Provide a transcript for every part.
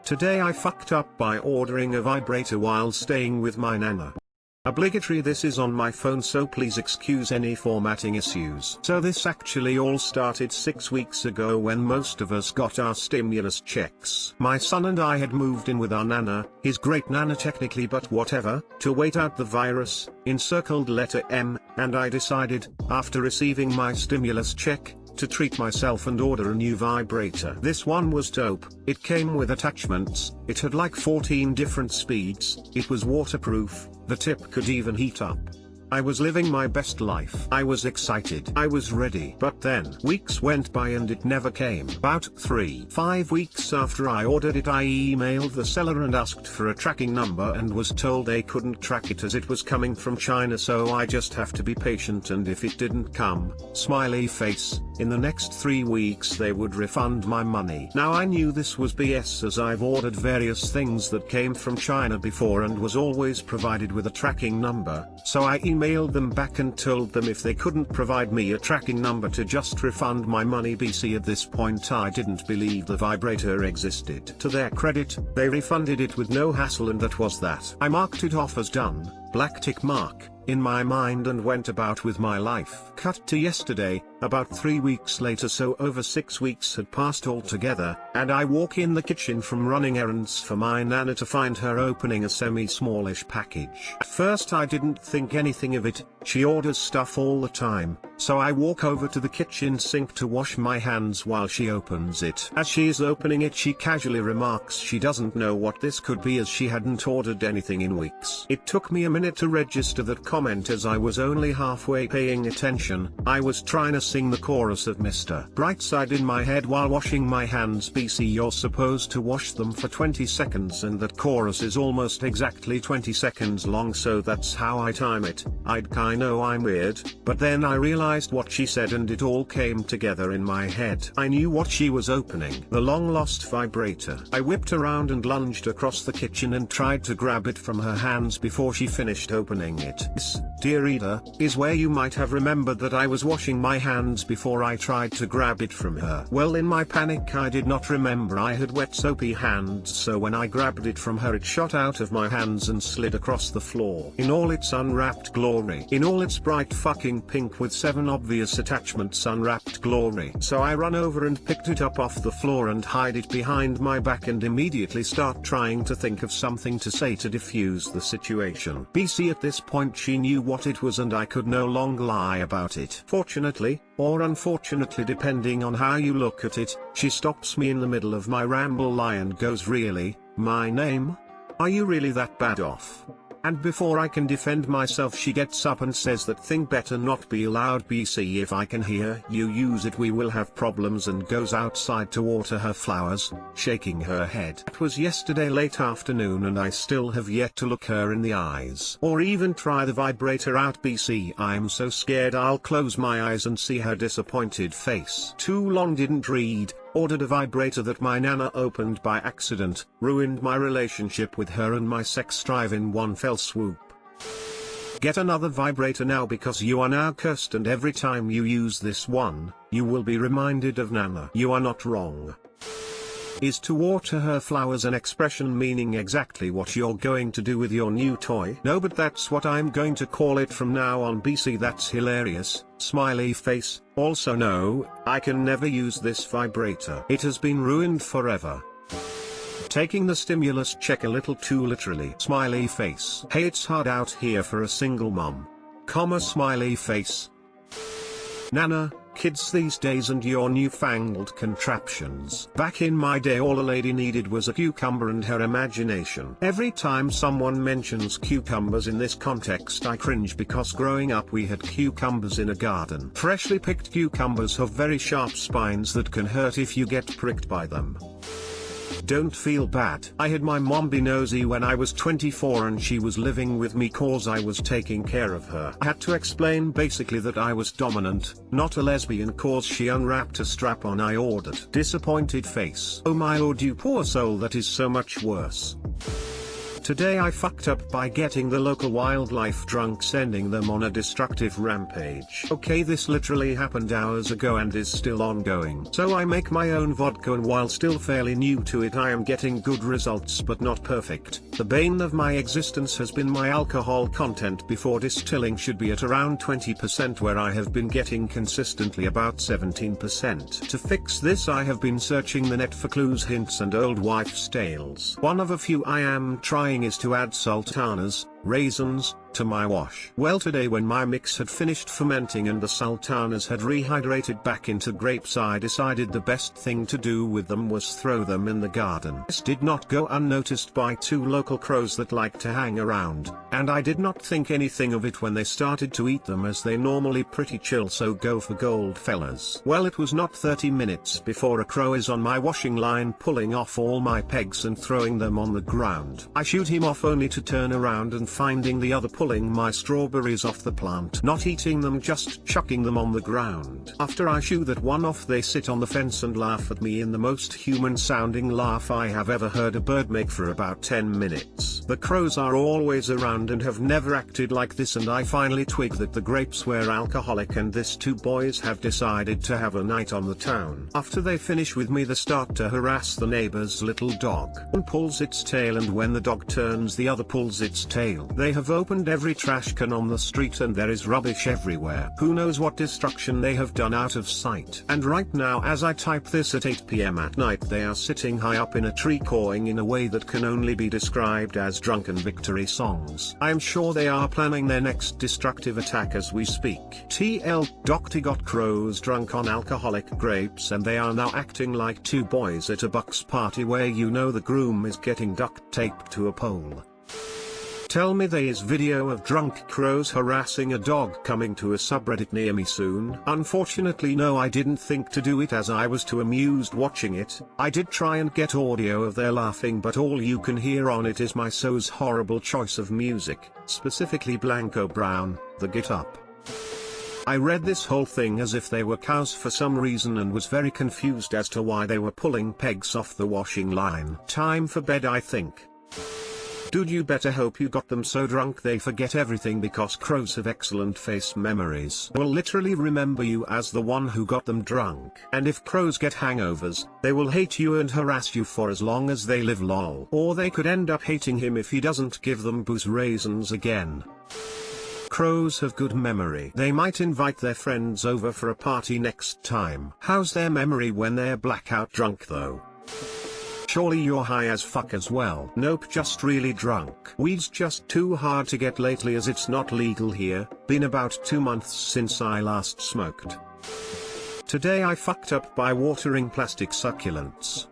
Today I fucked up by ordering a vibrator while staying with my nana. Obligatory, this is on my phone, so please excuse any formatting issues. So this actually all started 6 weeks ago when most of us got our stimulus checks. My son and I had moved in with our nana, his great nana technically but whatever, to wait out the virus, encircled letter M, and I decided, after receiving my stimulus check, to treat myself and order a new vibrator. This one was dope. It came with attachments, it had like 14 different speeds, it was waterproof, the tip could even heat up. I was living my best life. I was excited. I was ready. But then, weeks went by and it never came. About 3-5 weeks after I ordered it, I emailed the seller and asked for a tracking number and was told they couldn't track it as it was coming from China, so I just have to be patient, and if it didn't come, smiley face, in the next 3 weeks they would refund my money. Now I knew this was BS, as I've ordered various things that came from China before and was always provided with a tracking number, so I emailed them back and told them if they couldn't provide me a tracking number to just refund my money. BC, at this point I didn't believe the vibrator existed. To their credit, they refunded it with no hassle, and that was that. I marked it off as done, black tick mark, in my mind, and went about with my life. Cut to yesterday, about 3 weeks later, so over 6 weeks had passed altogether, and I walk in the kitchen from running errands for my nana to find her opening a semi-smallish package. At first I didn't think anything of it, she orders stuff all the time, so I walk over to the kitchen sink to wash my hands while she opens it. As she is opening it, she casually remarks she doesn't know what this could be, as she hadn't ordered anything in weeks. It took me a minute to register that comment, as I was only halfway paying attention. I was trying to sing the chorus of Mr. Brightside in my head while washing my hands. BC, you're supposed to wash them for 20 seconds and that chorus is almost exactly 20 seconds long, so that's how I time it. I know I'm weird, but then I realized what she said and it all came together in my head. I knew what she was opening. The long lost vibrator. I whipped around and lunged across the kitchen and tried to grab it from her hands before she finished opening it. This, dear reader, is where you might have remembered that I was washing my hands before I tried to grab it from her. Well, in my panic I did not remember I had wet soapy hands, so when I grabbed it from her it shot out of my hands and slid across the floor. In all its unwrapped glory. In all its bright fucking pink with 7 obvious attachments unwrapped glory. So I run over and picked it up off the floor and hide it behind my back and immediately start trying to think of something to say to diffuse the situation. BC, at this point she knew what it was and I could no longer lie about it. Fortunately, or unfortunately depending on how you look at it, she stops me in the middle of my ramble lie and goes, "Really? My name? Are you really that bad off?" And before I can defend myself she gets up and says that thing better not be allowed. BC, if I can hear you use it we will have problems, and goes outside to water her flowers, shaking her head. That was yesterday late afternoon and I still have yet to look her in the eyes. Or even try the vibrator out. BC, I'm so scared I'll close my eyes and see her disappointed face. Too long didn't read. Ordered a vibrator that my nana opened by accident, ruined my relationship with her and my sex drive in one fell swoop. Get another vibrator now, because you are now cursed, and every time you use this one, you will be reminded of nana. You are not wrong. Is to water her flowers an expression meaning exactly what you're going to do with your new toy? No, but that's what I'm going to call it from now on. BC, that's hilarious, smiley face. Also no, I can never use this vibrator. It has been ruined forever. Taking the stimulus check a little too literally. Smiley face. Hey, it's hard out here for a single mom. Comma, smiley face. Nana, kids these days and your newfangled contraptions. Back in my day all a lady needed was a cucumber and her imagination. Every time someone mentions cucumbers in this context I cringe, because growing up we had cucumbers in a garden. Freshly picked cucumbers have very sharp spines that can hurt if you get pricked by them. Don't feel bad. I had my mom be nosy when I was 24 and she was living with me cause I was taking care of her. I had to explain basically that I was dominant, not a lesbian, cause she unwrapped a strap-on I ordered. Disappointed face. Oh my lord, you poor soul, that is so much worse. Today I fucked up by getting the local wildlife drunk, sending them on a destructive rampage. Okay, this literally happened hours ago and is still ongoing. So I make my own vodka, and while still fairly new to it I am getting good results but not perfect. The bane of my existence has been my alcohol content before distilling should be at around 20%, where I have been getting consistently about 17%. To fix this I have been searching the net for clues, hints and old wives' tales. One of a few I am trying is to add sultanas, raisins, to my wash. Well, today when my mix had finished fermenting and the sultanas had rehydrated back into grapes, I decided the best thing to do with them was throw them in the garden. This did not go unnoticed by two local crows that like to hang around, and I did not think anything of it when they started to eat them, as they normally pretty chill, so go for gold fellas. Well, it was not 30 minutes before a crow is on my washing line pulling off all my pegs and throwing them on the ground. I shoot him off only to turn around and finding the other pulling my strawberries off the plant, not eating them, just chucking them on the ground. After I shoo that one off, they sit on the fence and laugh at me in the most human sounding laugh I have ever heard a bird make for about 10 minutes. The crows are always around and have never acted like this, and I finally twig that the grapes were alcoholic and these two boys have decided to have a night on the town. After they finish with me, they start to harass the neighbor's little dog. One pulls its tail, and when the dog turns the other pulls its tail. They have opened every trash can on the street and there is rubbish everywhere. Who knows what destruction they have done out of sight. And right now as I type this at 8 PM at night, they are sitting high up in a tree cawing in a way that can only be described as drunken victory songs. I am sure they are planning their next destructive attack as we speak. TL Doctor got crows drunk on alcoholic grapes, and they are now acting like two boys at a bucks party where you know the groom is getting duct taped to a pole. Tell me there is video of drunk crows harassing a dog coming to a subreddit near me soon. Unfortunately no, I didn't think to do it as I was too amused watching it. I did try and get audio of their laughing, but all you can hear on it is my so's horrible choice of music, specifically Blanco Brown, the Get Up. I read this whole thing as if they were cows for some reason and was very confused as to why they were pulling pegs off the washing line. Time for bed, I think. Dude, you better hope you got them so drunk they forget everything, because crows have excellent face memories. Will literally remember you as the one who got them drunk. And if crows get hangovers, they will hate you and harass you for as long as they live, lol. Or they could end up hating him if he doesn't give them booze raisins again. Crows have good memory. They might invite their friends over for a party next time. How's their memory when they're blackout drunk though? Surely you're high as fuck as well. Nope, just really drunk. Weed's just too hard to get lately as it's not legal here. Been about 2 months since I last smoked. Today I fucked up by watering plastic succulents.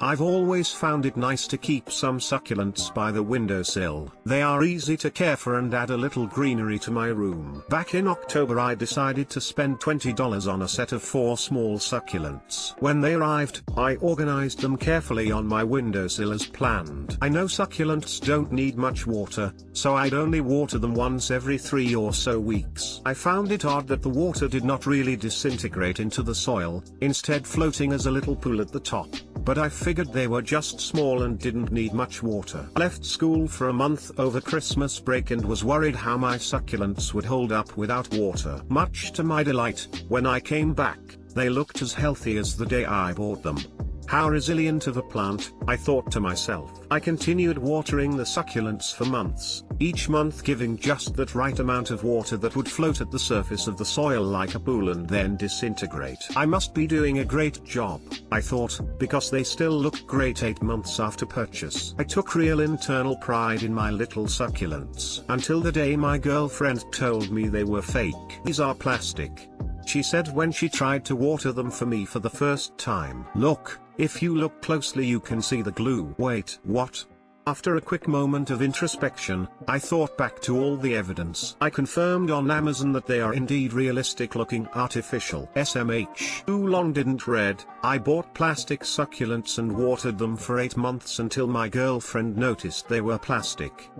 I've always found it nice to keep some succulents by the windowsill. They are easy to care for and add a little greenery to my room. Back in October I decided to spend $20 on a set of 4 small succulents. When they arrived, I organized them carefully on my windowsill as planned. I know succulents don't need much water, so I'd only water them once every 3 or so weeks. I found it odd that the water did not really disintegrate into the soil, instead floating as a little pool at the top. But I figured they were just small and didn't need much water. I left school for a month over Christmas break and was worried how my succulents would hold up without water. Much to my delight, when I came back, they looked as healthy as the day I bought them. How resilient of a plant, I thought to myself. I continued watering the succulents for months, each month giving just that right amount of water that would float at the surface of the soil like a pool and then disintegrate. I must be doing a great job, I thought, because they still look great 8 months after purchase. I took real internal pride in my little succulents, until the day my girlfriend told me they were fake. These are plastic, she said when she tried to water them for me for the first time. Look, if you look closely you can see the glue. Wait, what? After a quick moment of introspection, I thought back to all the evidence. I confirmed on Amazon that they are indeed realistic looking artificial. SMH. Too long didn't read. I bought plastic succulents and watered them for 8 months until my girlfriend noticed they were plastic.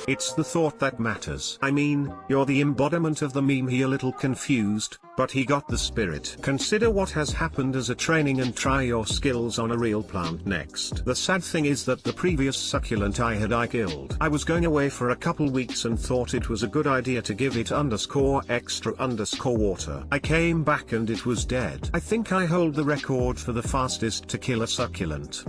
It's the thought that matters. I mean, you're the embodiment of the meme. He a little confused, but he got the spirit. Consider what has happened as a training and try your skills on a real plant next. The sad thing is that the previous succulent I killed. I was going away for a couple weeks and thought it was a good idea to give it extra water. I came back and it was dead. I think I hold the record for the fastest to kill a succulent.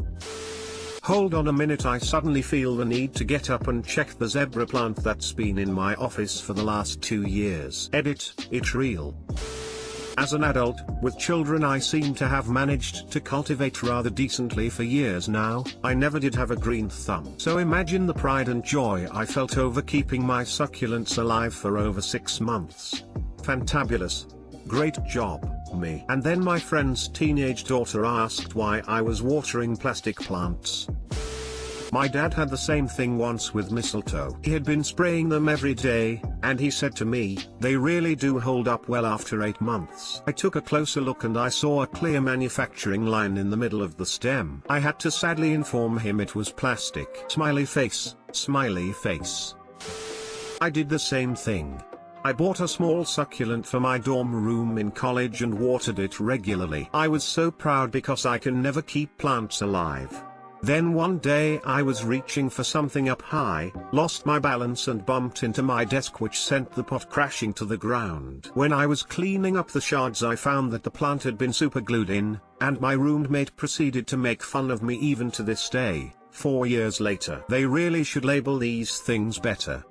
Hold on a minute, I suddenly feel the need to get up and check the zebra plant that's been in my office for the last 2 years. Edit, it's real. As an adult, with children I seem to have managed to cultivate rather decently for years now. I never did have a green thumb. So imagine the pride and joy I felt over keeping my succulents alive for over 6 months. Fantabulous. Great job, me. And then my friend's teenage daughter asked why I was watering plastic plants. My dad had the same thing once with mistletoe. He had been spraying them every day, and he said to me, they really do hold up well after 8 months. I took a closer look and I saw a clear manufacturing line in the middle of the stem. I had to sadly inform him it was plastic. Smiley face, smiley face. I did the same thing. I bought a small succulent for my dorm room in college and watered it regularly. I was so proud because I can never keep plants alive. Then one day I was reaching for something up high, lost my balance and bumped into my desk, which sent the pot crashing to the ground. When I was cleaning up the shards I found that the plant had been superglued in, and my roommate proceeded to make fun of me even to this day, 4 years later. They really should label these things better.